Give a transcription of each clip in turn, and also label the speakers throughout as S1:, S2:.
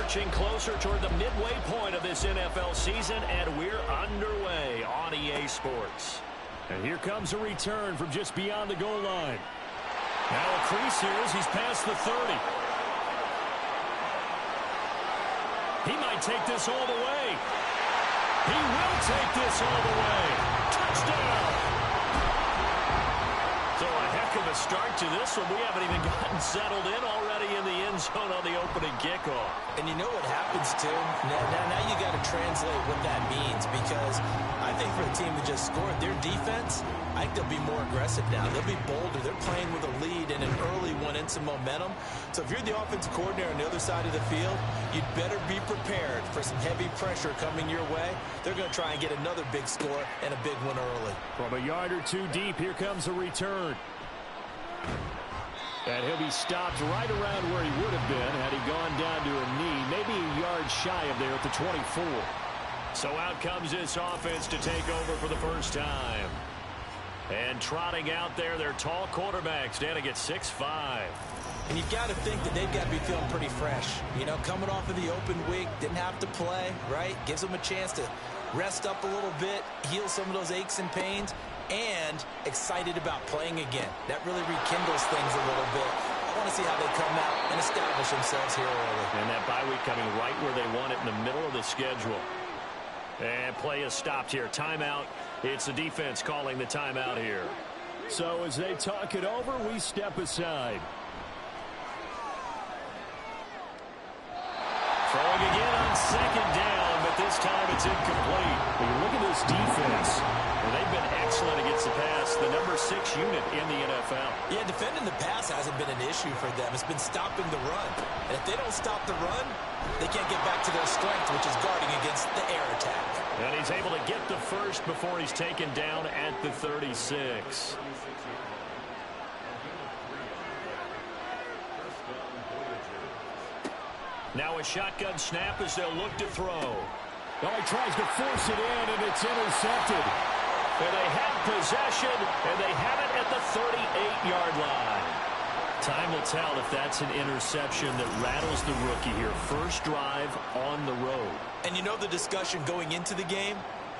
S1: inching closer toward the midway point of this NFL season, and we're underway on EA Sports.
S2: And here comes a return from just beyond the goal line. Now a crease here as he's past the 30. He might take this all the way. He will take this all the way. Touchdown!
S1: So a heck of a start to this one. We haven't even gotten settled in already in the end zone on the opening kickoff.
S3: And you know what happens, too? Now you got to translate what that means, because I think for the team that just scored, their defense, I think they'll be more aggressive now. They'll be bolder. They're playing with a lead and an early one and some momentum. So if you're the offensive coordinator on the other side of the field, you'd better be prepared for some heavy pressure coming your way. They're going to try and get another big score and a big one early.
S2: From a yard or two deep, here comes a return. And he'll be stopped right around where he would have been had he gone down to a knee, maybe a yard shy of there at the 24.
S1: So out comes this offense to take over for the first time. And trotting out there, their tall quarterback standing at 6'5".
S3: And you've got to think that they've got to be feeling pretty fresh. You know, coming off of the open week, didn't have to play, right? Gives them a chance to rest up a little bit, heal some of those aches and pains, and excited about playing again. That really rekindles things a little bit. I want to see how they come out and establish themselves here early.
S1: And that bye week coming right where they want it in the middle of the schedule. And play is stopped here. Timeout. It's the defense calling the timeout here.
S2: So as they talk it over, we step aside.
S1: Throwing again on second down, but this time it's incomplete.
S2: When you look at this defense,
S1: and they've been excellent against the pass, the number 6 unit in the NFL.
S3: Yeah, defending the pass hasn't been an issue for them. It's been stopping the run. And if they don't stop the run, they can't get back to their strength, which is guarding against the air attack.
S1: And he's able to get the first before he's taken down at the 36. Now a shotgun snap as they'll look to throw.
S2: Well, he tries to force it in, and it's intercepted.
S1: And they have possession, and they have it at the 38-yard line. Time will tell if that's an interception that rattles the rookie here. First drive on the road.
S3: And you know the discussion going into the game?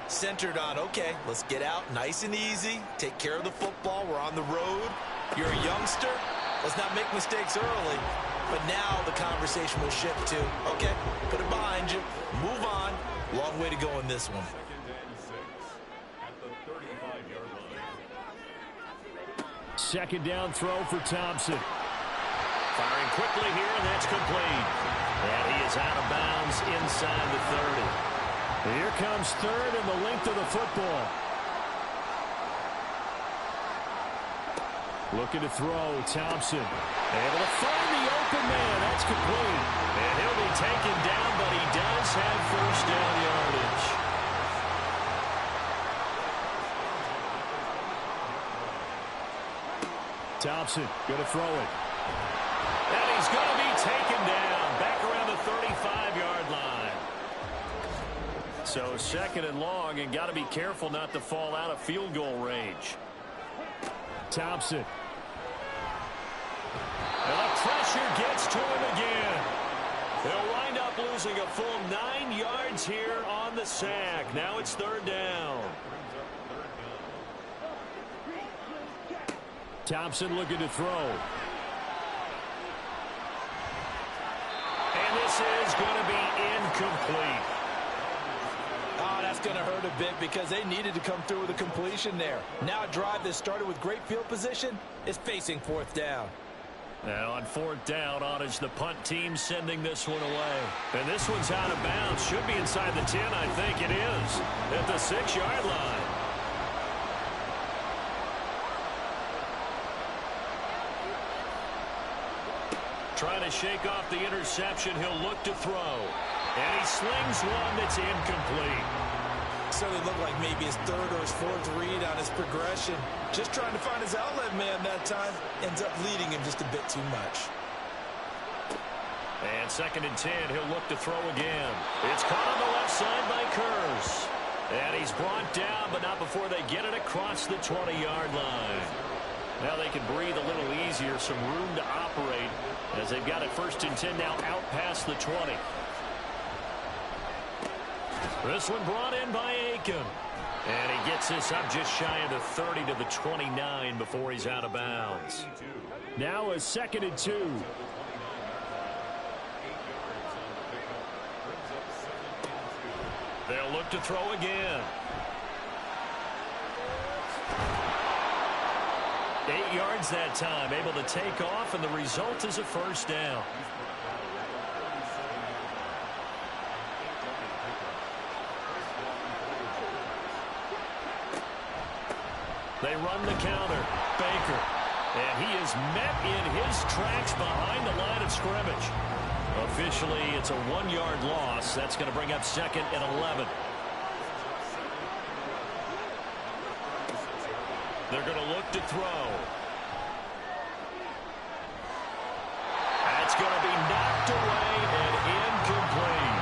S3: Centered on, okay, let's get out nice and easy, take care of the football, we're on the road. You're a youngster, let's not make mistakes early. But now the conversation will shift to, okay, put it behind you, move on. Long way to go in this one.
S2: Second down throw for Thompson.
S1: Firing quickly here, and that's complete. And he is out of bounds inside the 30.
S2: Here comes third and the length of the football. Looking to throw, Thompson. Able to find the open man. That's complete.
S1: And he'll be taken down, but he does have first down yardage.
S2: Thompson going to throw it.
S1: And he's going to be taken down back around the 35-yard line. So second and long, and got to be careful not to fall out of field goal range.
S2: Thompson.
S1: And the pressure gets to him again. They'll wind up losing a full 9 yards here on the sack. Now it's third down.
S2: Thompson looking to throw.
S1: And this is going to be incomplete.
S3: Oh, that's going to hurt a bit because they needed to come through with a completion there. Now a drive that started with great field position is facing fourth down.
S1: Now on fourth down, on is the punt team sending this one away. And this one's out of bounds. Should be inside the 10, I think it is. At the 6-yard line. Trying to shake off the interception. He'll look to throw. And he slings one that's incomplete.
S3: Certainly looked like maybe his third or his fourth read on his progression. Just trying to find his outlet man that time. Ends up leading him just a bit too much.
S1: And second and 10, he'll look to throw again. It's caught on the left side by Kurz. And he's brought down, but not before they get it across the 20-yard line. Now they can breathe a little easier, some room to operate as they've got it first and 10 now out past the 20. This one brought in by Aiken. And he gets this up just shy of the 30 to the 29 before he's out of bounds.
S2: Now a 2nd and 2.
S1: They'll look to throw again. 8 yards that time, able to take off, and the result is a first down. They run the counter. Baker. And he is met in his tracks behind the line of scrimmage. Officially, it's a 1-yard loss. That's going to bring up 2nd and 11. They're going to look to throw. That's going to be knocked away and incomplete.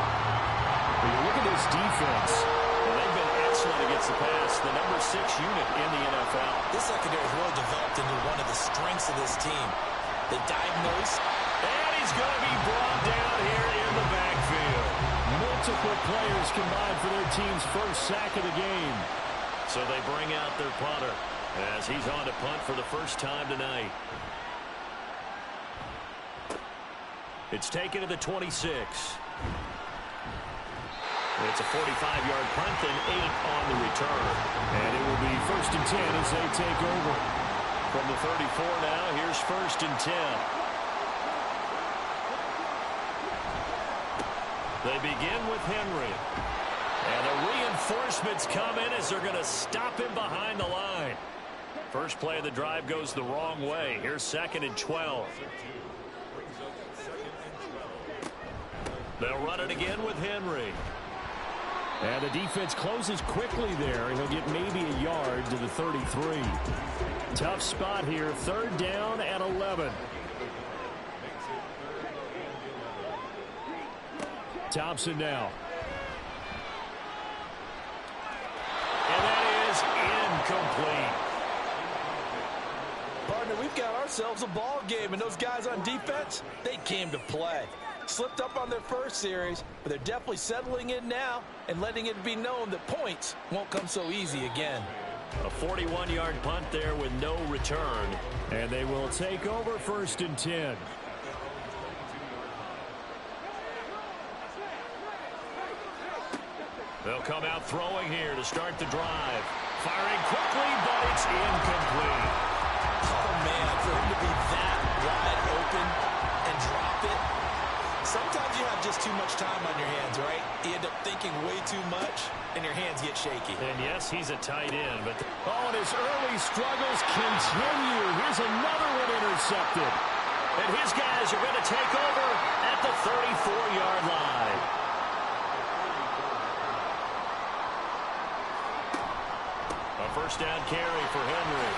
S2: When you look at this defense,
S1: They've been excellent against the pass, the number 6 unit in the NFL.
S3: This secondary has really developed into one of the strengths of this team. They diagnose.
S1: And he's going to be brought down here in the backfield.
S2: multiple players combined for their team's first sack of the game.
S1: So they bring out their punter as he's on to punt for the first time tonight. It's taken to the 26. It's a 45-yard punt and 8 on the return.
S2: And it will be 1st and 10 as they take over.
S1: From the 34 now, here's 1st and 10. They begin with Henry. And the reinforcements come in as they're going to stop him behind the line. First play of the drive goes the wrong way. Here's 2nd and 12. They'll run it again with Henry.
S2: And the defense closes quickly there. He'll get maybe a yard to the 33. Tough spot here. 3rd down and 11. Thompson now.
S1: And that is incomplete.
S3: Partner, we've got ourselves a ball game, and those guys on defense, they came to play. Slipped up on their first series, but they're definitely settling in now and letting it be known that points won't come so easy again.
S1: A 41-yard punt there with no return.
S2: And they will take over 1st and 10.
S1: They'll come out throwing here to start the drive. Firing quickly, but it's incomplete.
S3: Oh, man, for him to be that wide open and drop it. Sometimes you have just too much time on your hands, right? You end up thinking way too much, and your hands get shaky.
S1: And yes, he's a tight end, but
S2: Oh, and his early struggles continue. Here's another one intercepted.
S1: and his guys are going to take over at the 34-yard line. A first down carry for Henry.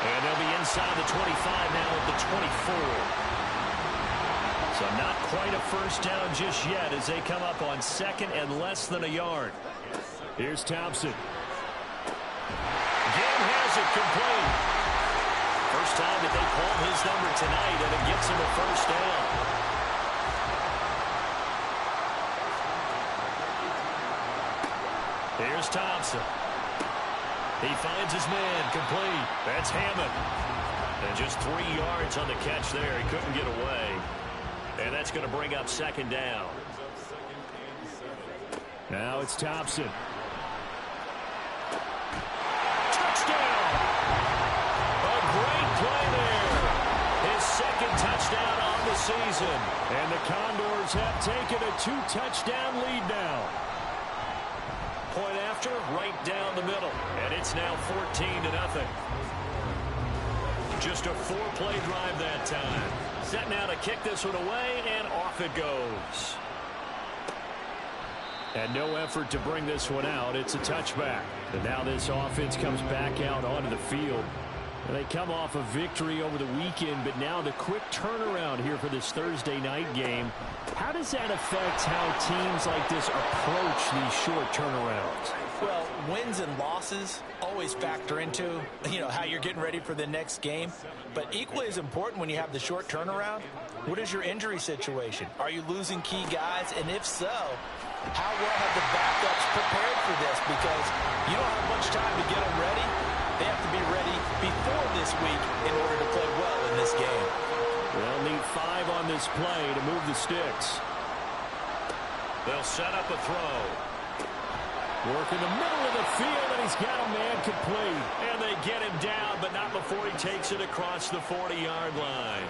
S1: And they'll be inside the 25 now at the 24. So not quite a first down just yet as they come up on 2nd and less than a yard.
S2: Here's Thompson.
S1: Again has it complete. First time that they call his number tonight, and it gets him a first down. Here's Thompson. He finds his man complete. That's Hammond. And just 3 yards on the catch there. He couldn't get away. And that's going to bring up 2nd down.
S2: Now it's Thompson.
S1: Touchdown! A great play there. His 2nd touchdown on the season.
S2: And the Condors have taken a 2-touchdown lead now.
S1: Point after, right down the middle. And it's now 14-0. Just a 4-play drive that time. Set now to kick this one away, and off it goes.
S2: And no effort to bring this one out. It's a touchback. And now this offense comes back out onto the field. And they come off a victory over the weekend, but now the quick turnaround here for this Thursday night game. How does that affect how teams like this approach these short turnarounds?
S3: Well, wins and losses always factor into, how you're getting ready for the next game. But equally as important when you have the short turnaround, what is your injury situation? Are you losing key guys? And if so, how well have the backups prepared for this? Because you don't have much time to get them ready. They have to be ready before this week in order to play well in this game.
S2: They'll need 5 on this play to move the sticks.
S1: They'll set up a throw.
S2: Work in the middle of the field, and he's got a man complete.
S1: And they get him down, but not before he takes it across the 40-yard line.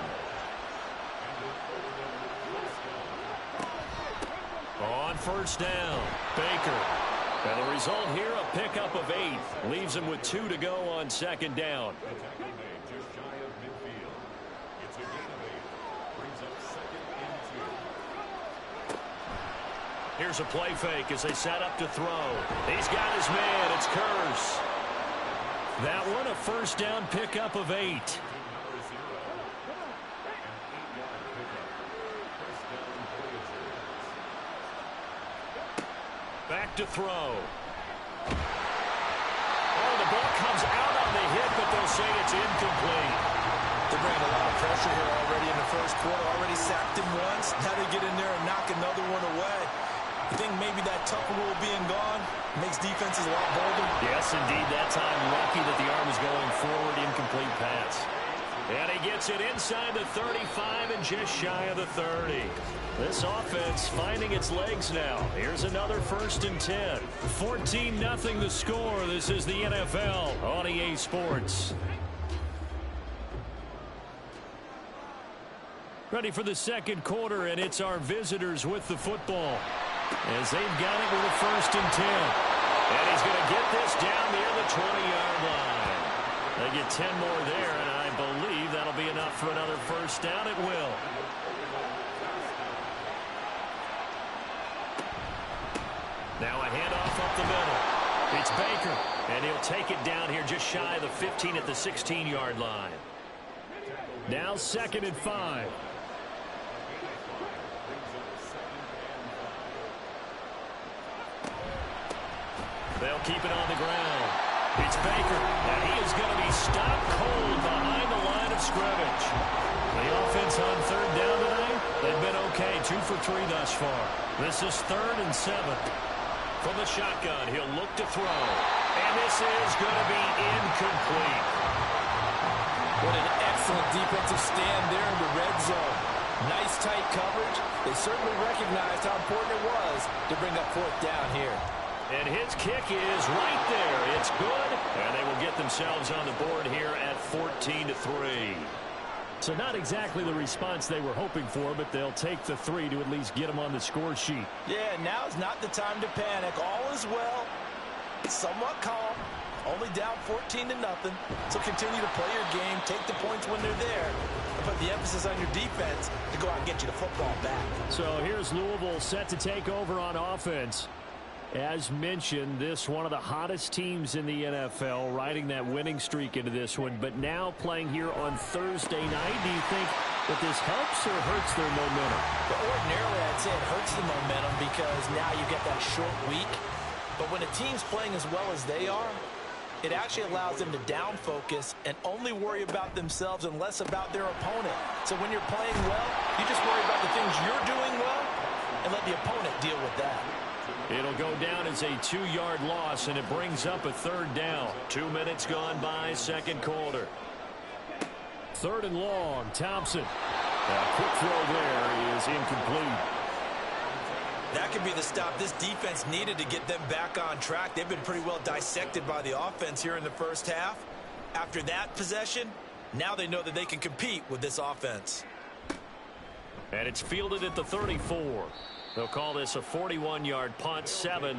S1: On first down, Baker. And the result here, a pickup of 8. Leaves him with 2 to go on second down. Here's a play fake as they set up to throw. He's got his man. It's Kearse. That one, a first down pickup of 8. Back to throw. Oh, the ball comes out on the hit, but they'll say it's incomplete.
S3: They're bringing a lot of pressure here already in the first quarter. Already sacked him once. Now they get in there and knock another one away. I think maybe that Tucker rule being gone makes defenses a lot bolder.
S1: Yes, indeed. That time lucky that the arm was going forward. Incomplete pass. And he gets it inside the 35 and just shy of the 30. This offense finding its legs now. Here's another 1st and 10. 14-0 the score. This is the NFL on EA Sports. Ready for the second quarter, and it's our visitors with the football. As they've got it with a 1st and 10. And he's going to get this down near the 20-yard line. They get 10 more there, and I believe that'll be enough for another first down. It will. Now a handoff up the middle. It's Baker, and he'll take it down here just shy of the 15 at the 16-yard line.
S2: Now 2nd and 5.
S1: They'll keep it on the ground. It's Baker, and he is going to be stopped cold behind the line of scrimmage. The offense on 3rd down tonight, they've been okay, 2 for 3 thus far. This is 3rd and 7. From the shotgun, he'll look to throw. And this is going to be incomplete.
S3: What an excellent defensive stand there in the red zone. Nice tight coverage. They certainly recognized how important it was to bring up 4th down here.
S1: And his kick is right there. It's good. And they will get themselves on the board here at 14-3.
S2: So not exactly the response they were hoping for, but they'll take the 3 to at least get them on the score sheet.
S3: Yeah, now is not the time to panic. All is well. Somewhat calm. Only down 14-0. So continue to play your game. Take the points when they're there. And put the emphasis on your defense to go out and get you the football back.
S2: So here's Louisville set to take over on offense. As mentioned, this one of the hottest teams in the NFL, riding that winning streak into this one, but now playing here on Thursday night. Do you think that this helps or hurts their momentum?
S3: Well, ordinarily, I'd say it hurts the momentum because now you get that short week. But when a team's playing as well as they are, it actually allows them to down focus and only worry about themselves and less about their opponent. So when you're playing well, you just worry about the things you're doing well and let the opponent deal with that.
S1: It'll go down as a 2-yard loss, and it brings up a 3rd down. 2 minutes gone by, second quarter.
S2: 3rd and long, Thompson. A quick throw there is incomplete.
S3: That could be the stop this defense needed to get them back on track. They've been pretty well dissected by the offense here in the first half. After that possession, now they know that they can compete with this offense.
S1: And it's fielded at the 34. They'll call this a 41-yard punt, 7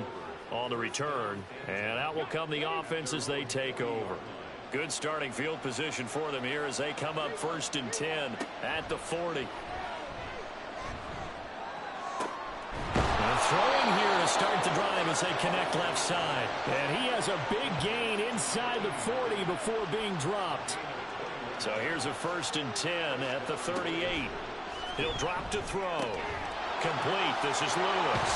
S1: on the return. And out will come the offense as they take over. Good starting field position for them here as they come up 1st and 10 at the 40. And throwing here to start the drive as they connect left side.
S2: And he has a big gain inside the 40 before being dropped.
S1: So here's a 1st and 10 at the 38. He'll drop to throw. Complete. This is Lewis.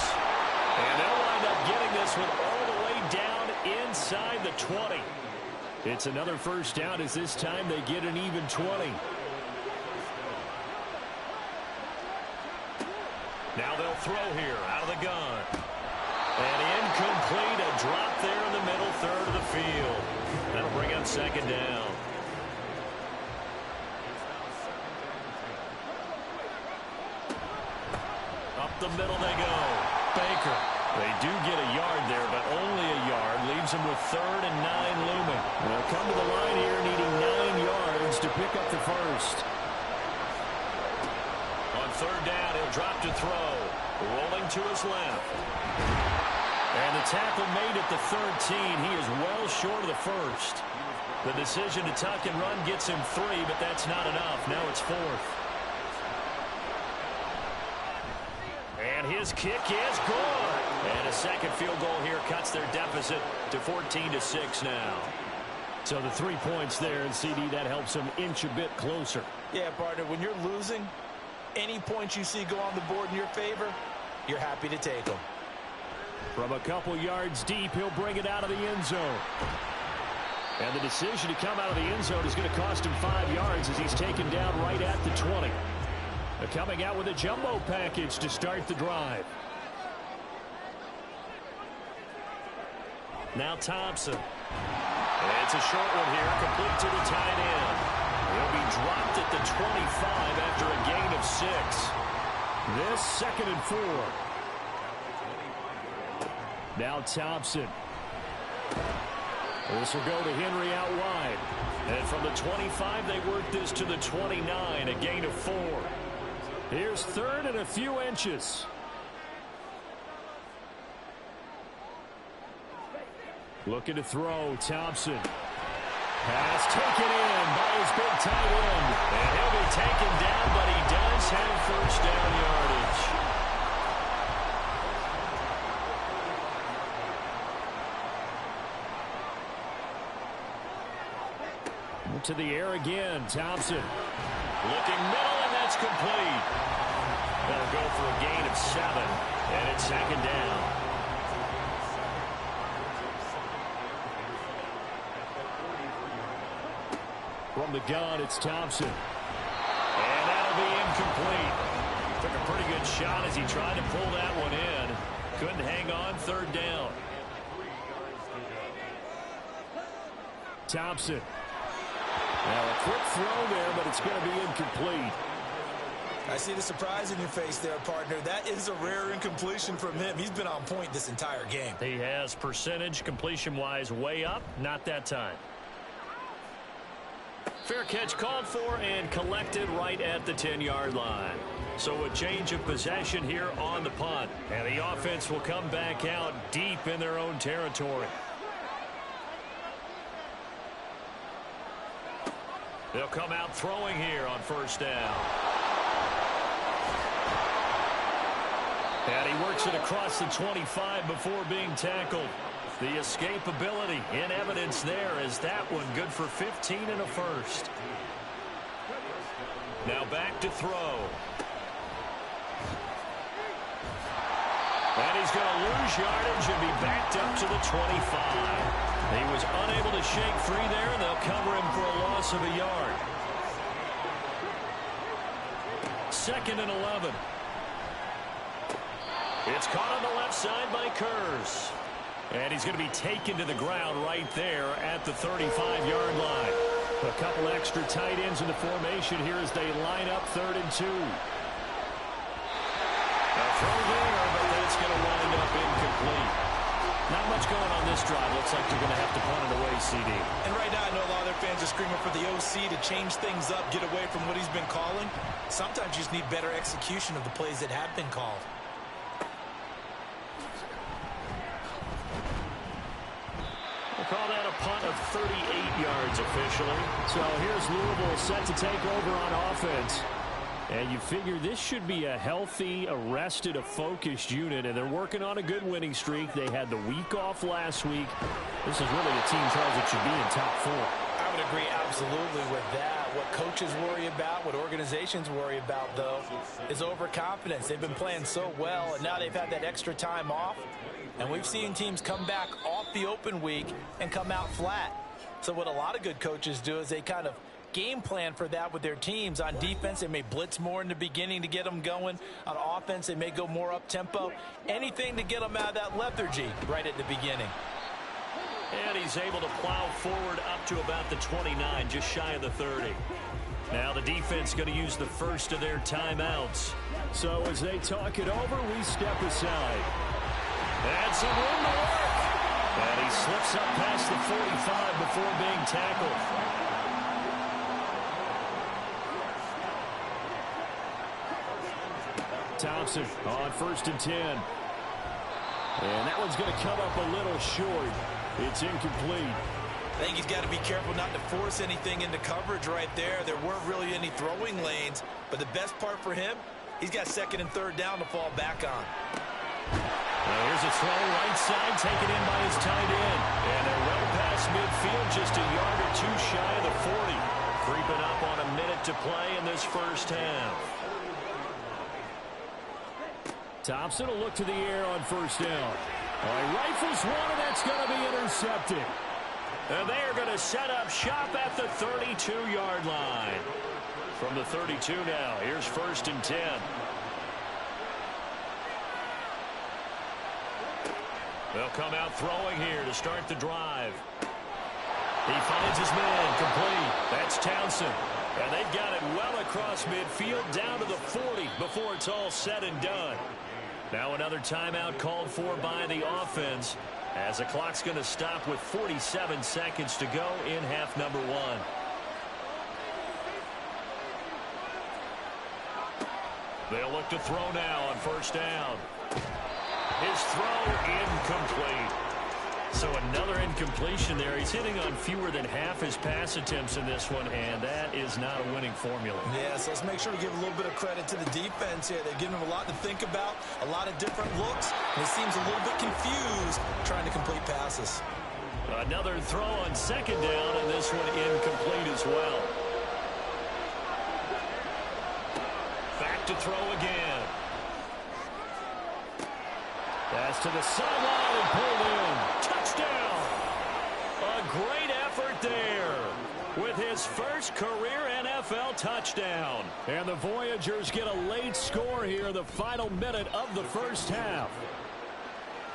S1: And they'll wind up getting this one all the way down
S2: inside the 20. It's another first down as this time they get an even 20.
S1: Now they'll throw here out of the gun. And incomplete, a drop there in the middle third of the field. That'll bring up second down. Up the middle they go. Baker. They do get a yard there, but only a yard. Leaves them with 3rd and 9 looming.
S2: They'll come to the line here needing 9 yards to pick up the first.
S1: On 3rd down, he'll drop to throw. Rolling to his left. And the tackle made at the 13. He is well short of the first. The decision to tuck and run gets him 3, but that's not enough. Now it's 4th. And his kick is good. And a second field goal here cuts their deficit to 14-6 now.
S2: So the 3 points there, and CD, that helps them inch a bit closer.
S3: Yeah, partner, when you're losing, any points you see go on the board in your favor, you're happy to take them.
S2: From a couple yards deep, he'll bring it out of the end zone. And the decision to come out of the end zone is going to cost him 5 yards as he's taken down right at the 20. They're coming out with a jumbo package to start the drive.
S1: Now Thompson. It's a short one here, complete to the tight end. He'll be dropped at the 25 after a gain of 6.
S2: This 2nd and 4. Now Thompson. This will go to Henry out wide.
S1: And from the 25, they work this to the 29, a gain of 4.
S2: Here's 3rd and a few inches. Looking to throw, Thompson. Pass taken in by his big tight end.
S1: And he'll be taken down, but he does have first down yardage.
S2: To the air again, Thompson.
S1: Looking middle, and that's complete. They'll go for a gain of 7, and it's 2nd down.
S2: From the gun, it's Thompson.
S1: And that'll be incomplete. Took a pretty good shot as he tried to pull that one in. Couldn't hang on, 3rd down.
S2: Thompson. Now a quick throw there, but it's going to be incomplete.
S3: I see the surprise in your face there, partner. That is a rare incompletion from him. He's been on point this entire game.
S1: He has percentage completion-wise way up, not that time. Fair catch called for and collected right at the 10-yard line. So a change of possession here on the punt. And the offense will come back out deep in their own territory. They'll come out throwing here on 1st down. And he works it across the 25 before being tackled. The escapability in evidence there as that one good for 15 and a first. Now back to throw. And he's going to lose yardage and be backed up to the 25. He was unable to shake free there, and they'll cover him for a loss of a yard. 2nd and 11. It's caught on the left side by Kurz. And he's going to be taken to the ground right there at the 35-yard line. A couple extra tight ends in the formation here as they line up 3rd and 2. A throw there, but that's going to wind up incomplete. Not much going on this drive. Looks like they're going to have to punt it away, CD.
S3: And right now, I know a lot of their fans are screaming for the OC to change things up, get away from what he's been calling. Sometimes you just need better execution of the plays that have been called.
S1: We'll call that a punt of 38 yards officially.
S2: So here's Louisville set to take over on offense. And you figure this should be a healthy, a rested, a focused unit, and they're working on a good winning streak. They had the week off last week. This is really a team, Charles, that should be in top 4.
S3: I would agree absolutely with that. What coaches worry about, what organizations worry about, though, is overconfidence. They've been playing so well, and now they've had that extra time off. And we've seen teams come back off the open week and come out flat. So what a lot of good coaches do is they kind of game plan for that with their teams. On defense, they may blitz more in the beginning to get them going. On offense, they may go more up-tempo. Anything to get them out of that lethargy right at the beginning.
S1: And he's able to plow forward up to about the 29, just shy of the 30. Now the defense going to use the first of their timeouts.
S2: So as they talk it over, we step aside.
S1: That's some room to work. And he slips up past the 45 before being tackled.
S2: Thompson on 1st and 10. And that one's going to come up a little short. It's incomplete.
S3: I think he's got to be careful not to force anything into coverage right there. There weren't really any throwing lanes. But the best part for him, he's got 2nd and 3rd down to fall back on.
S1: Here's a throw right side taken in by his tight end. And they're well past midfield, just a yard or two shy of the 40. Creeping up on a minute to play in this first half.
S2: Thompson will look to the air on 1st down. Rifles one, and that's going to be intercepted.
S1: And they are going to set up shop at the 32-yard line. From the 32 now, here's 1st and 10. They'll come out throwing here to start the drive. He finds his man, complete. That's Townsend. And they've got it well across midfield down to the 40 before it's all said and done. Now another timeout called for by the offense as the clock's going to stop with 47 seconds to go in half number 1. They'll look to throw now on 1st down. His throw incomplete. So another incompletion there. He's hitting on fewer than half his pass attempts in this one, and that is not a winning formula.
S3: Yeah, so let's make sure to give a little bit of credit to the defense here. They've given him a lot to think about, a lot of different looks, and he seems a little bit confused trying to complete passes.
S1: Another throw on 2nd down, and this one incomplete as well. Back to throw again. Pass to the sideline and pulled in. Touchdown! A great effort there with his first career NFL touchdown.
S2: And the Voyagers get a late score here, the final minute of the first half.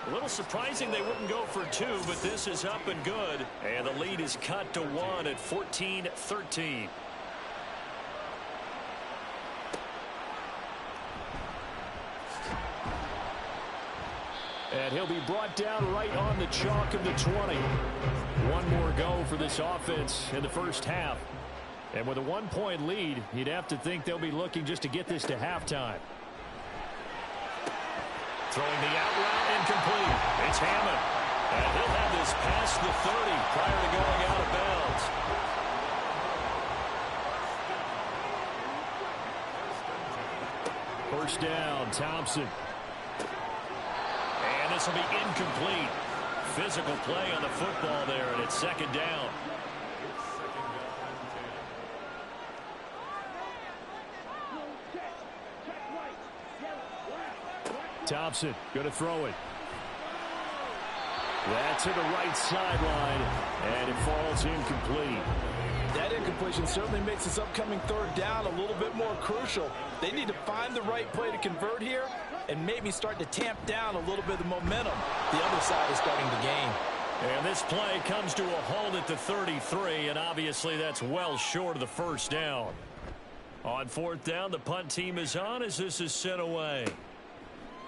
S1: A little surprising they wouldn't go for 2, but this is up and good. And the lead is cut to 1 at 14-13.
S2: And he'll be brought down right on the chalk of the 20. One more go for this offense in the first half. And with a 1-point lead, you'd have to think they'll be looking just to get this to halftime.
S1: Throwing the out route incomplete. It's Hammond. And he'll have this past the 30 prior to going out of bounds.
S2: First down, Thompson.
S1: And this will be incomplete. Physical play on the football there, and it's 2nd down.
S2: Thompson going to throw it. That's to the right sideline, and it falls incomplete.
S3: That incompletion certainly makes this upcoming 3rd down a little bit more crucial. They need to find the right play to convert here and maybe start to tamp down a little bit of the momentum the other side is starting to gain.
S1: And this play comes to a halt at the 33, and obviously that's well short of the first down. On 4th down, the punt team is on as this is sent away.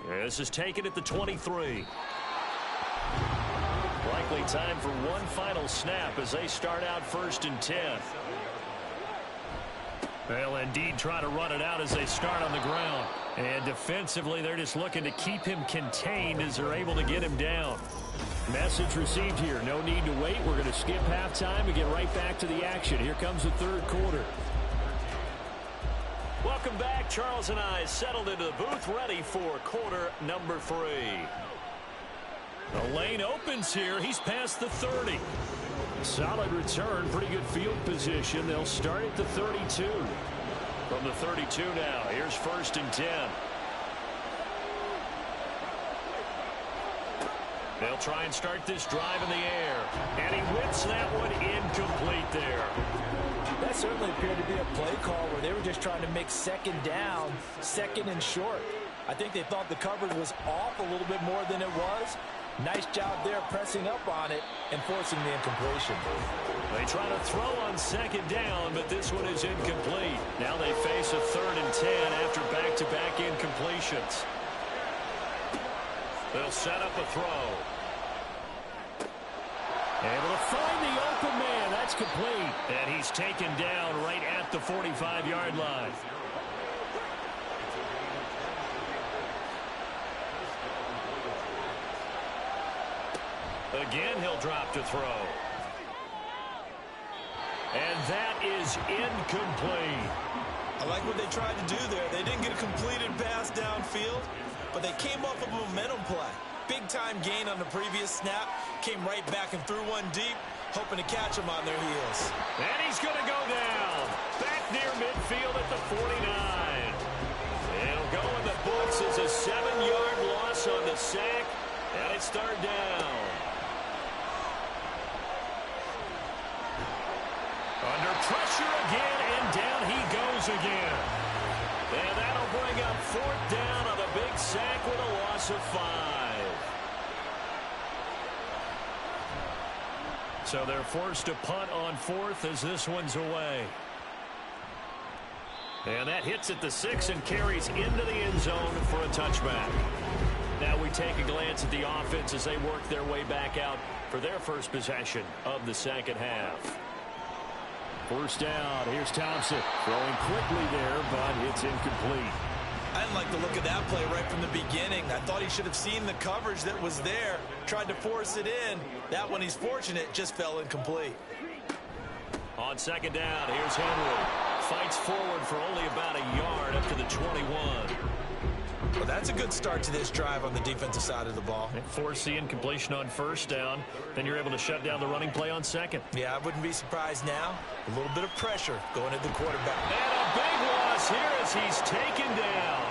S1: This is taken at the 23. Likely time for one final snap as they start out 1st and 10. They'll indeed try to run it out as they start on the ground. And defensively, they're just looking to keep him contained as they're able to get him down.
S2: Message received here. No need to wait. We're going to skip halftime and get right back to the action. Here comes the 3rd quarter.
S1: Welcome back. Charles and I settled into the booth ready for quarter number 3. The lane opens here. He's past the 30.
S2: Solid return. Pretty good field position. They'll start at the 32.
S1: From the 32 now, here's 1st and 10. They'll try and start this drive in the air. And he whips that one incomplete there.
S3: That certainly appeared to be a play call where they were just trying to make second down, second and short. I think they thought the coverage was off a little bit more than it was. Nice job there pressing up on it and forcing the incompletion.
S1: They try to throw on second down, but this one is incomplete. Now they face a 3rd and 10 after back-to-back incompletions. They'll set up a throw. Able to find the open man. That's complete. And he's taken down right at the 45-yard line. Again, he'll drop to throw. And that is incomplete.
S3: I like what they tried to do there. They didn't get a completed pass downfield, but they came off of a momentum play. Big-time gain on the previous snap. Came right back and threw one deep, hoping to catch them on their heels.
S1: And he's going to go down. Back near midfield at the 49. It'll go in the books as a 7-yard loss on the sack. And it's 3rd down. Under pressure again, and down he goes again. And that'll bring up 4th down on a big sack with a loss of 5. So they're forced to punt on 4th as this one's away. And that hits at the 6 and carries into the end zone for a touchback. Now we take a glance at the offense as they work their way back out for their first possession of the second half. First down. Here's Thompson. Throwing quickly there, but it's incomplete.
S3: I didn't like the look of that play right from the beginning. I thought he should have seen the coverage that was there, tried to force it in. That one, he's fortunate, just fell incomplete.
S1: On second down, here's Henry. Fights forward for only about a yard up to the 21.
S3: Well, that's a good start to this drive on the defensive side of the ball.
S1: Force the incompletion on first down. Then you're able to shut down the running play on second.
S3: Yeah, I wouldn't be surprised now. A little bit of pressure going at the quarterback.
S1: And a big loss here as he's taken down.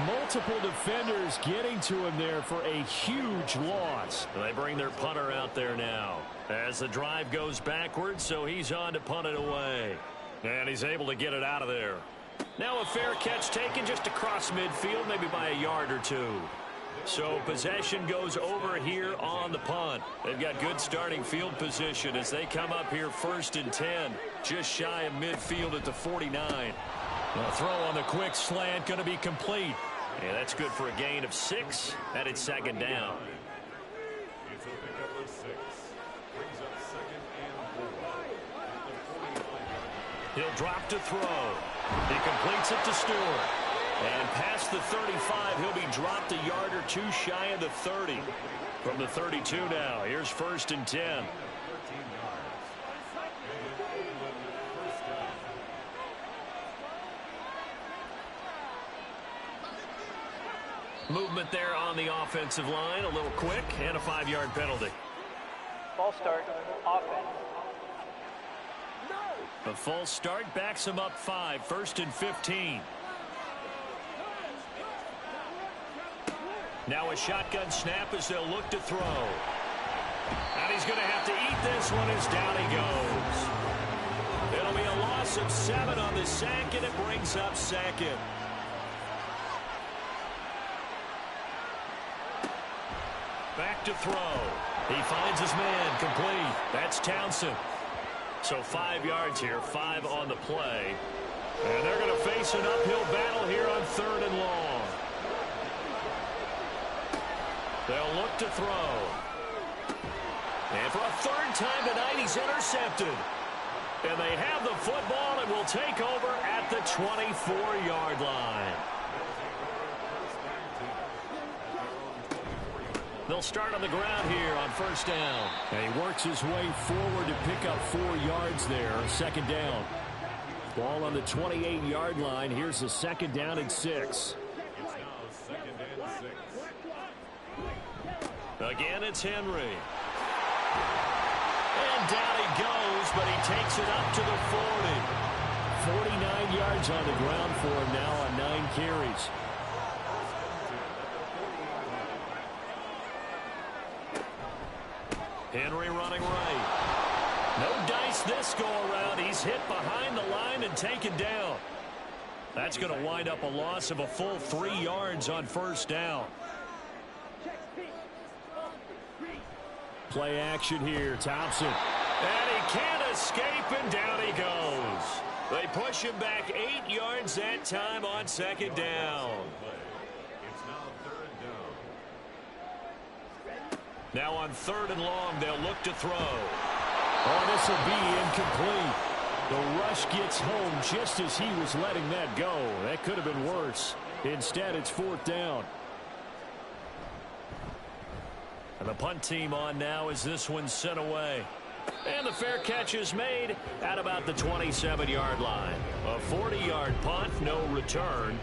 S2: Multiple defenders getting to him there for a huge loss.
S1: They bring their punter out there now as the drive goes backwards, so he's on to punt it away. And he's able to get it out of there. Now a fair catch taken just across midfield, maybe by a yard or two. So possession goes over here on the punt. They've got good starting field position as they come up here 1st and 10, just shy of midfield at the 49. The throw on the quick slant going to be complete. And that's good for a gain of 6, and it's second down. He'll drop to throw. He completes it to Stewart. And past the 35, he'll be dropped a yard or two shy of the 30. From the 32 now, here's 1st and 10. Movement there on the offensive line, a little quick, and a 5-yard penalty.
S4: False start, offense.
S1: A false start backs him up 5, 1st and 15. Now a shotgun snap as they'll look to throw. And he's going to have to eat this one as down he goes. It'll be a loss of 7 on the sack, and it brings up 2nd. Back to throw. He finds his man, complete. That's Townsend. So 5 yards here, 5 on the play. And they're going to face an uphill battle here on 3rd and long. They'll look to throw. And for a 3rd time tonight, he's intercepted. And they have the football and will take over at the 24-yard line. They'll start on the ground here on 1st down.
S2: And he works his way forward to pick up 4 yards there. 2nd down. Ball on the 28-yard line. Here's the 2nd down and 6.
S1: Again, it's Henry. And down he goes, but he takes it up to the 40.
S2: 49 yards on the ground for him now on 9 carries.
S1: Henry running right. No dice this go-around. He's hit behind the line and taken down. That's going to wind up a loss of a full 3 yards on first down. Play action here. Thompson. And he can't escape, and down he goes. They push him back 8 yards that time on second down. Now on 3rd and long, they'll look to throw. Oh, this will be incomplete. The rush gets home just as he was letting that go. That could have been worse. Instead, it's 4th down. And the punt team on now as this one's sent away. And the fair catch is made at about the 27-yard line. A 40-yard punt, no return.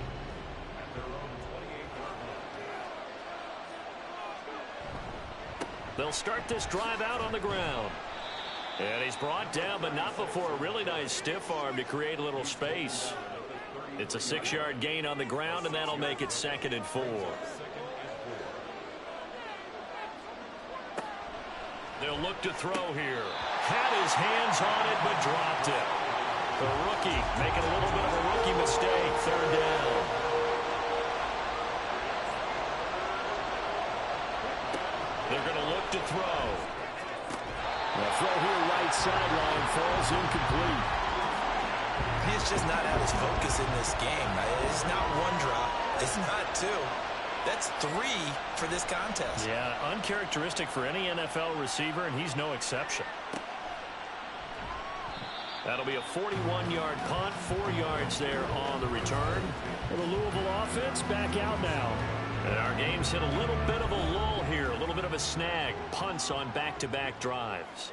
S1: They'll start this drive out on the ground. And he's brought down, but not before a really nice stiff arm to create a little space. It's a 6-yard gain on the ground, and that'll make it 2nd and 4. They'll look to throw here. Had his hands on it, but dropped it. The rookie making a little bit of a rookie mistake. 3rd down. They're going to look to throw. The throw here right sideline falls incomplete.
S3: He's just not at his focus in this game. It's not 1 drop. It's not 2. That's 3 for this contest.
S1: Yeah, uncharacteristic for any NFL receiver, and he's no exception. That'll be a 41-yard punt, 4 yards there on the return. And the Louisville offense back out now. And our game's hit a little bit of a lull here, a little bit of a snag. Punts on back-to-back drives.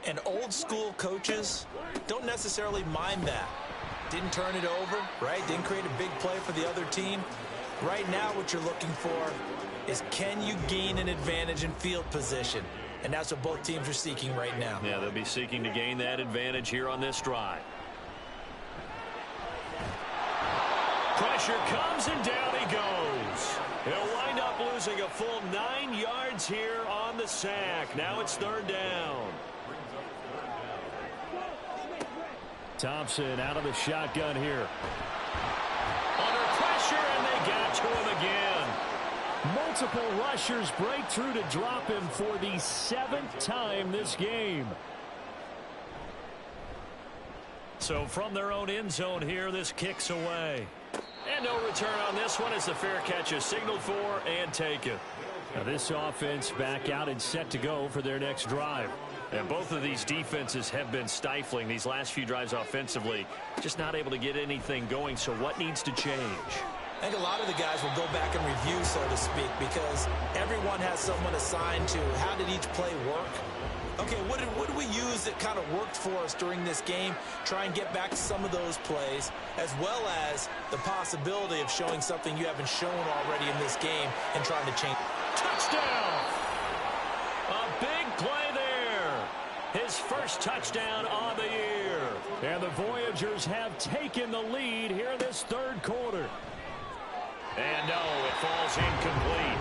S3: And old-school coaches don't necessarily mind that. Didn't turn it over, right? Didn't create a big play for the other team. Right now what you're looking for is, can you gain an advantage in field position? And that's what both teams are seeking right now.
S1: Yeah, they'll be seeking to gain that advantage here on this drive. Pressure comes, and down he goes. He'll wind up losing a full 9 yards here on the sack. Now it's 3rd down. Thompson out of the shotgun here. Under pressure, and they got to him again. Multiple rushers break through to drop him for the 7th time this game. So from their own end zone here, this kicks away. And no return on this one as the fair catch is signaled for and taken. Now this offense back out and set to go for their next drive. And both of these defenses have been stifling these last few drives offensively. Just not able to get anything going, so what needs to change?
S3: I think a lot of the guys will go back and review, so to speak, because everyone has someone assigned to how did each play work. Okay, what did we use that kind of worked for us during this game? Try and get back to some of those plays, as well as the possibility of showing something you haven't shown already in this game and trying to change.
S1: Touchdown! A big play there. His first touchdown on the year. And the Voyagers have taken the lead here in this 3rd quarter. And no, it falls incomplete.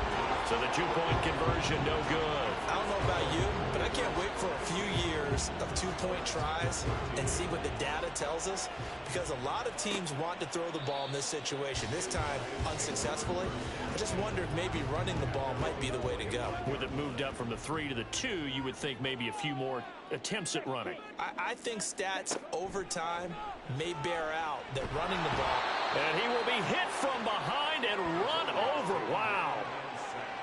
S1: So the 2-point conversion no good.
S3: I don't know about you, but I can't wait for a few years of 2-point tries and see what the data tells us, because a lot of teams want to throw the ball in this situation. This time, unsuccessfully. I just wonder if maybe running the ball might be the way to go.
S1: With it moved up from the 3 to the 2, you would think maybe a few more attempts at running.
S3: I think stats over time may bear out that running the ball.
S1: And he will be hit from behind and run over. Wow.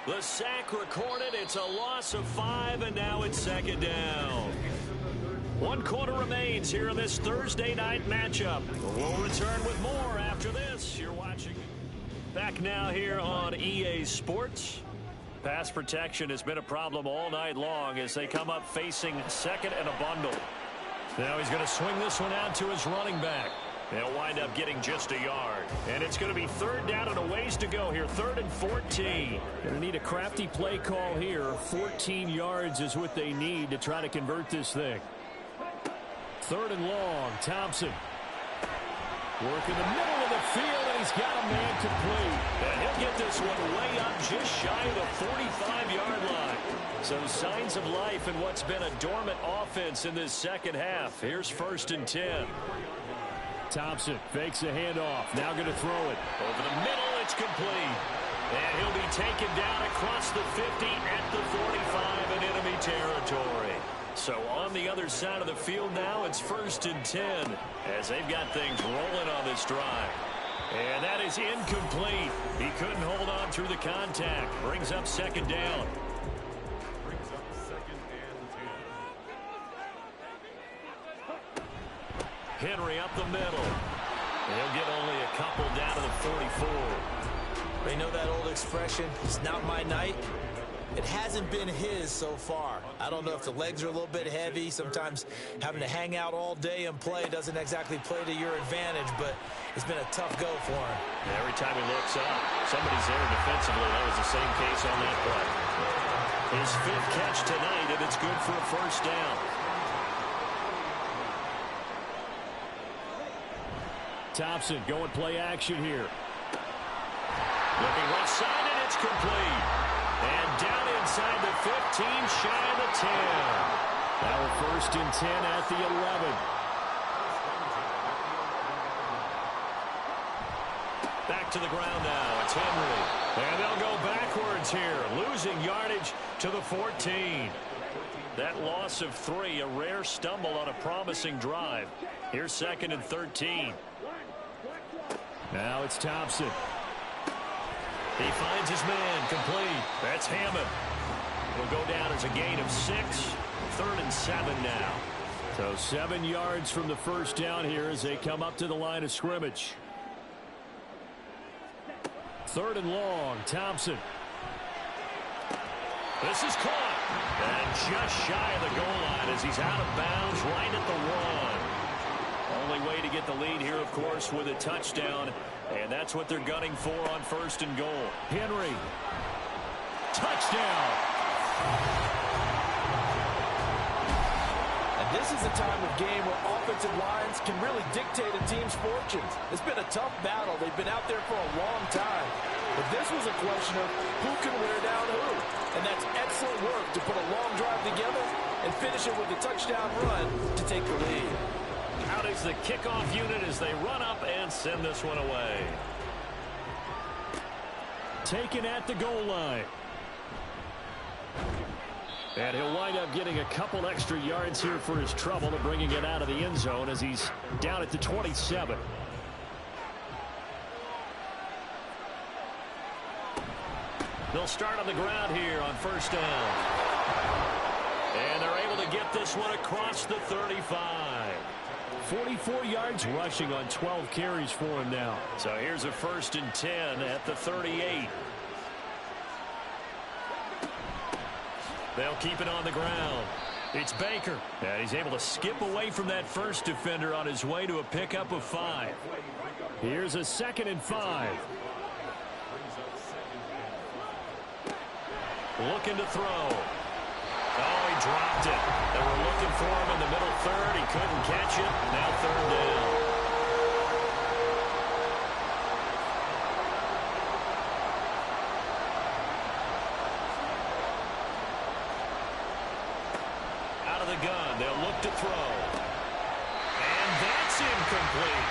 S1: The sack recorded. It's a loss of 5, and now it's 2nd down. 1 quarter remains here in this Thursday night matchup. We'll return with more after this. You're watching. Back now here on EA Sports. Pass protection has been a problem all night long as they come up facing 2nd and a bundle. Now he's going to swing this one out to his running back. They'll wind up getting just a yard. And it's going to be 3rd down and a ways to go here. 3rd and 14. Going to need a crafty play call here. 14 yards is what they need to try to convert this thing. 3rd and long. Thompson.
S2: Working the middle of the field, and he's got a man complete.
S1: And he'll get this one way up just shy of the 45-yard line. So signs of life in what's been a dormant offense in this second half. Here's 1st and 10.
S2: Thompson fakes a handoff. Now going to throw it.
S1: Over the middle, it's complete. And he'll be taken down across the 50 at the 45 in enemy territory. So on the other side of the field now, it's 1st and 10 as they've got things rolling on this drive. And that is incomplete. He couldn't hold on through the contact. Brings up 2nd down. Henry up the middle. He'll get only a couple down to the 44.
S3: They know that old expression, it's not my night. It hasn't been his so far. I don't know if the legs are a little bit heavy. Sometimes having to hang out all day and play doesn't exactly play to your advantage, but it's been a tough go for him.
S1: Every time he looks up, somebody's there defensively. That was the same case on that play. His 5th catch tonight, and it's good for a 1st down.
S2: Thompson going play action here.
S1: Looking left side, and it's complete. And down inside the 15, shy of the 10.
S2: Now we're 1st and 10 at the 11.
S1: Back to the ground now. It's Henry. And they'll go backwards here, losing yardage to the 14. That loss of 3, a rare stumble on a promising drive. Here's 2nd and 13.
S2: Now it's Thompson.
S1: He finds his man, complete. That's Hammond. It'll go down as a gain of 6. 3rd and 7 now.
S2: So 7 yards from the 1st down here as they come up to the line of scrimmage. 3rd and long, Thompson.
S1: This is caught. And just shy of the goal line as he's out of bounds right at the 1. Only way to get the lead here, of course, with a touchdown. And that's what they're gunning for on 1st and goal.
S2: Henry. Touchdown.
S5: And this is a time of game where offensive lines can really dictate a team's fortunes. It's been a tough battle. They've been out there for a long time. But this was a question of who can wear down who. And that's excellent work to put a long drive together and finish it with a touchdown run to take the lead.
S1: Out is the kickoff unit as they run up and send this one away.
S2: Taken at the goal line. And he'll wind up getting a couple extra yards here for his trouble and bringing it out of the end zone as he's down at the 27.
S1: They'll start on the ground here on 1st down. And they're able to get this one across the 35.
S2: 44 yards rushing on 12 carries for him now.
S1: So here's a 1st and 10 at the 38. They'll keep it on the ground. It's Baker. And he's able to skip away from that first defender on his way to a pickup of 5.
S2: Here's a 2nd and 5.
S1: Looking to throw. Oh, he dropped it. They were looking for him in the middle 3rd. He couldn't catch it. Now 3rd down. Out of the gun. They'll look to throw. And that's incomplete.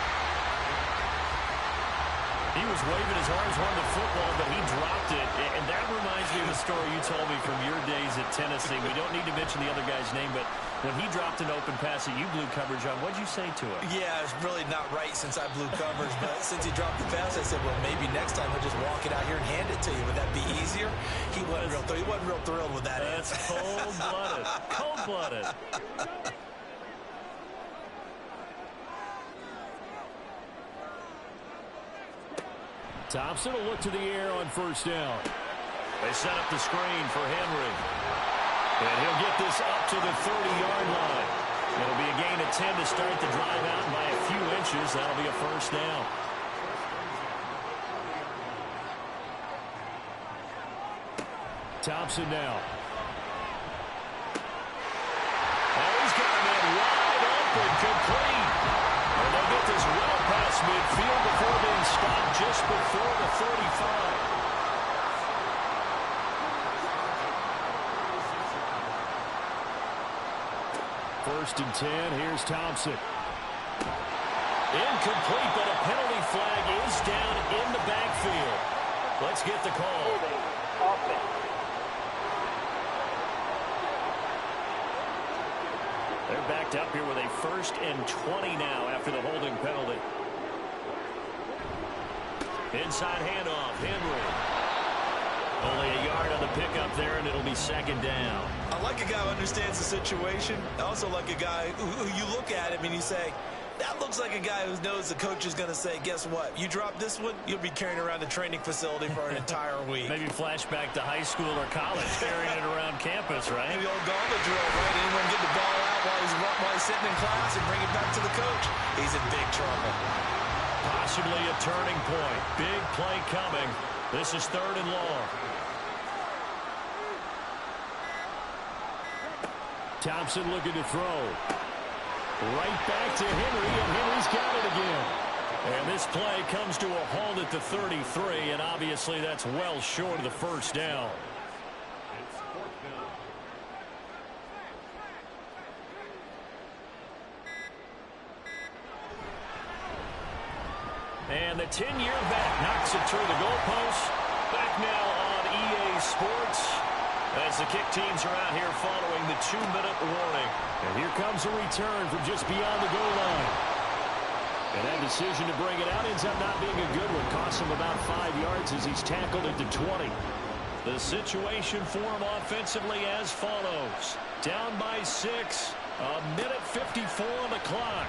S1: He was waving his arms around the football, but he dropped it. And that reminds me of the story you told me from your days at Tennessee. We don't need to mention the other guy's name, but when he dropped an open pass that you blew coverage on, what'd you say to him?
S3: Yeah, it's really not right since I blew coverage, but since he dropped the pass, I said, well, maybe next time he'll just walk it out here and hand it to you. Would that be easier? He wasn't real thrilled with that.
S1: That's cold-blooded. Cold-blooded.
S2: Thompson will look to the air on 1st down.
S1: They set up the screen for Henry. And he'll get this up to the 30-yard line. It'll be a gain of 10 to start the drive out by a few inches. That'll be a 1st down.
S2: Thompson now.
S1: Oh, he's got a man wide open, complete. And they'll get this well past across midfield before being stopped just before the 35.
S2: First and 10. Here's Thompson.
S1: Incomplete, but a penalty flag is down in the backfield. Let's get the call.
S4: Offense.
S1: They're backed up here with a 1st and 20 now after the holding penalty. Inside handoff, Henry. Only a yard on the pickup there, and it'll be 2nd down.
S3: I like a guy who understands the situation. I also like a guy who you look at him and you say, that looks like a guy who knows the coach is going to say, guess what? You drop this one, you'll be carrying around the training facility for an entire week.
S1: Maybe flashback to high school or college, carrying it around campus, right?
S3: Maybe old gauntlet drill, right? Anyone get the ball out while he's sitting in class and bring it back to the coach. He's in big trouble.
S1: Possibly a turning point. Big play coming. This is 3rd and long.
S2: Thompson looking to throw. Right back to Henry, and Henry's got it again.
S1: And this play comes to a halt at the 33, and obviously that's well short of the 1st down. And the 10-year vet knocks it through the goalpost. Back now on EA Sports as the kick teams are out here following the 2-minute warning.
S2: And here comes a return from just beyond the goal line. And that decision to bring it out ends up not being a good one. Costs him about 5 yards as he's tackled at the 20.
S1: The situation for him offensively as follows. Down by 6. 1:54 on the clock.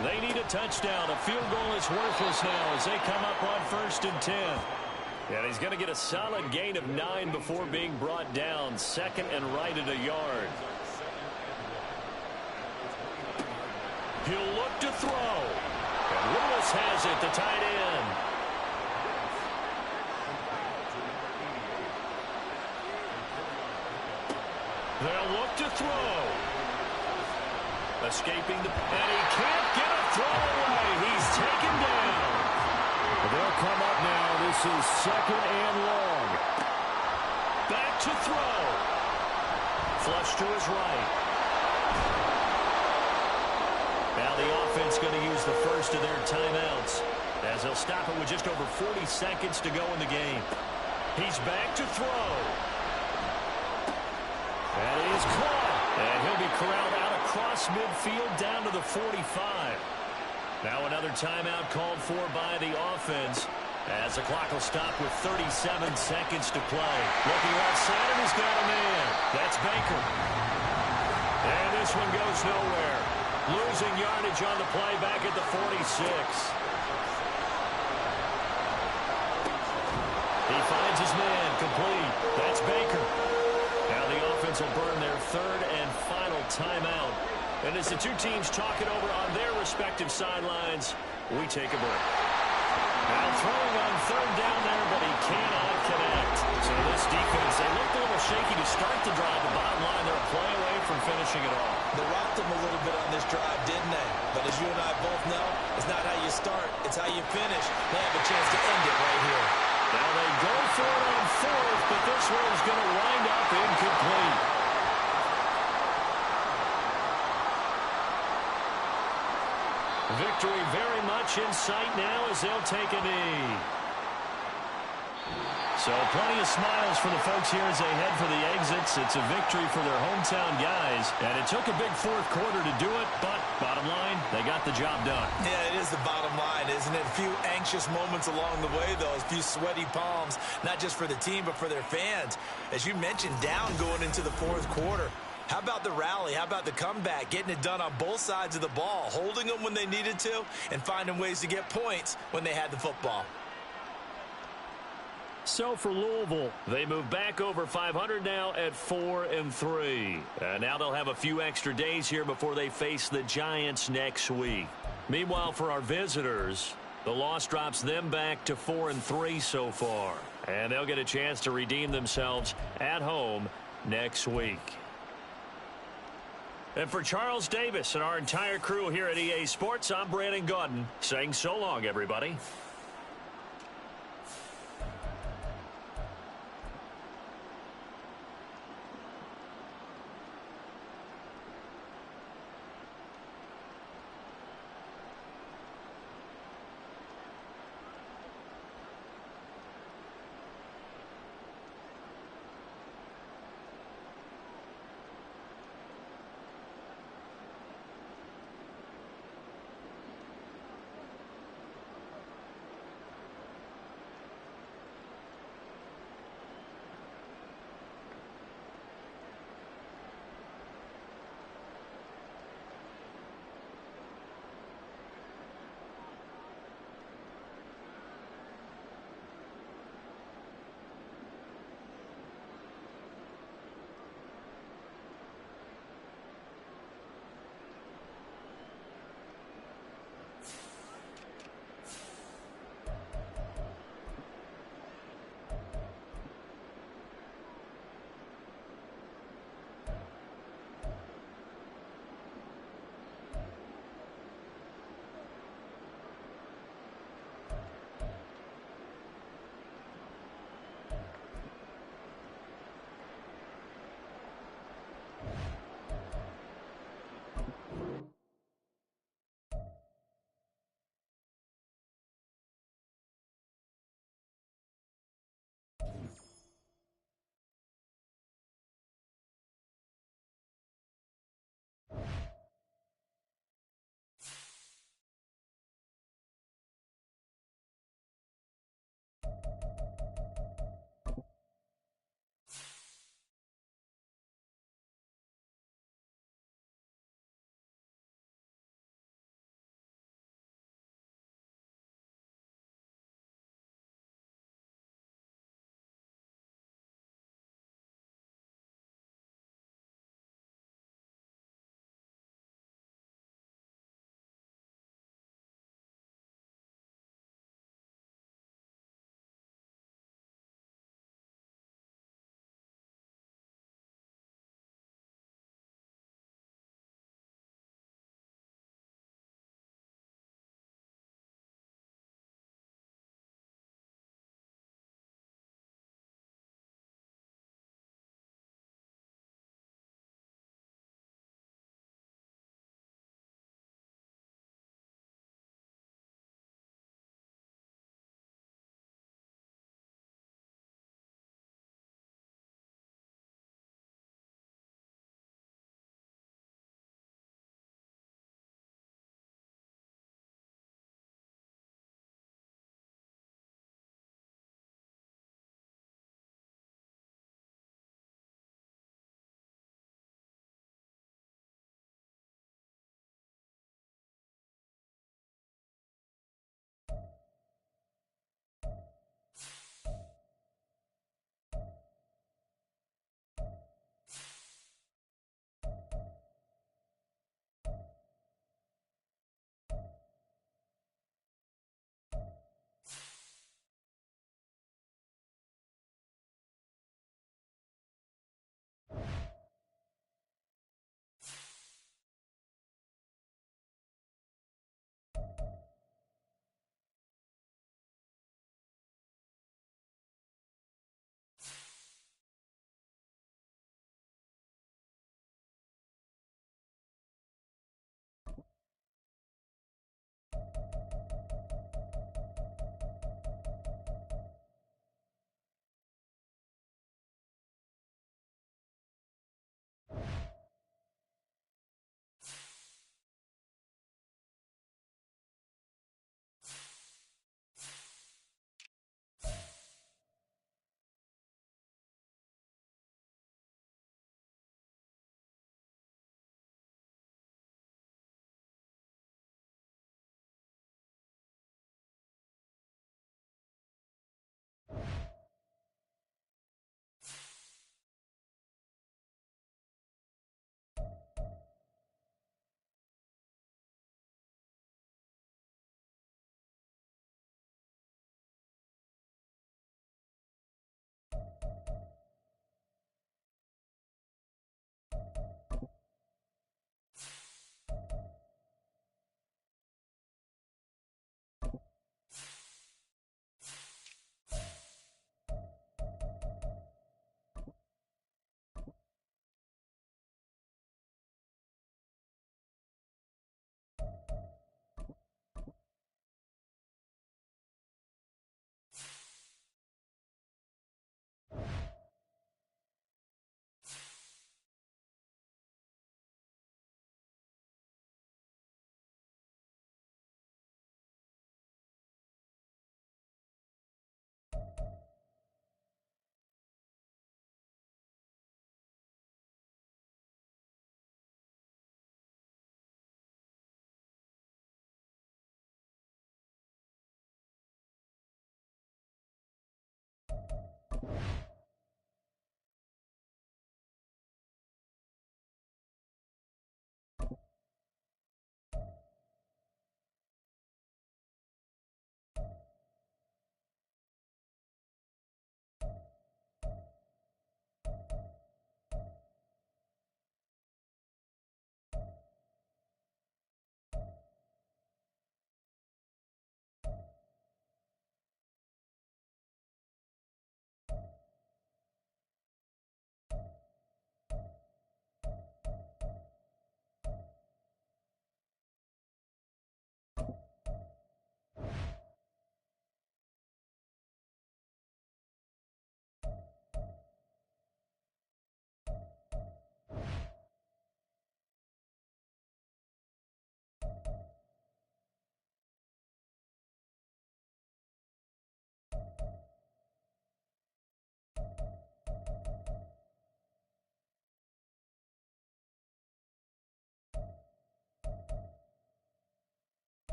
S1: They need a touchdown. A field goal is worthless now as they come up on 1st and 10. And he's going to get a solid gain of 9 before being brought down. 2nd and right at a yard. He'll look to throw. And Lewis has it, the tight end. They'll look to throw. Escaping the... And he can't get a throw away. He's taken down.
S2: They'll come up now. This is 2nd and long.
S1: Back to throw. Flush to his right. Now the offense going to use the first of their timeouts as they'll stop it with just over 40 seconds to go in the game. He's back to throw. That is caught. And he'll be corralled out across midfield down to the 45. Now another timeout called for by the offense as the clock will stop with 37 seconds to play. Looking left side, and he's got a man. That's Baker. And this one goes nowhere. Losing yardage on the play back at the 46. He finds his man, complete. That's Baker. Now the offense will burn their 3rd and final timeout. And as the two teams talk it over on their respective sidelines, we take a break. Now throwing on 3rd down there, but he cannot connect. So this defense, they looked a little shaky to start the drive. The bottom line, they're a play away from finishing it off.
S3: They rocked them a little bit on this drive, didn't they? But as you and I both know, it's not how you start, it's how you finish. They have a chance to end it right here.
S1: Now they go for it on 4th, but this one is going to wind up incomplete. Victory very much in sight now as they'll take a knee. So plenty of smiles for the folks here as they head for the exits. It's a victory for their hometown guys. And it took a big 4th quarter to do it, but bottom line, they got the job done.
S3: Yeah, it is the bottom line, isn't it? A few anxious moments along the way, though. A few sweaty palms, not just for the team, but for their fans. As you mentioned, down going into the 4th quarter. How about the rally? How about the comeback? Getting it done on both sides of the ball, holding them when they needed to, and finding ways to get points when they had the football.
S1: So for Louisville, they move back over 500 now at 4-3. And now they'll have a few extra days here before they face the Giants next week. Meanwhile, for our visitors, the loss drops them back to 4-3 so far. And they'll get a chance to redeem themselves at home next week. And for Charles Davis and our entire crew here at EA Sports, I'm Brandon Gaudin saying so long, everybody.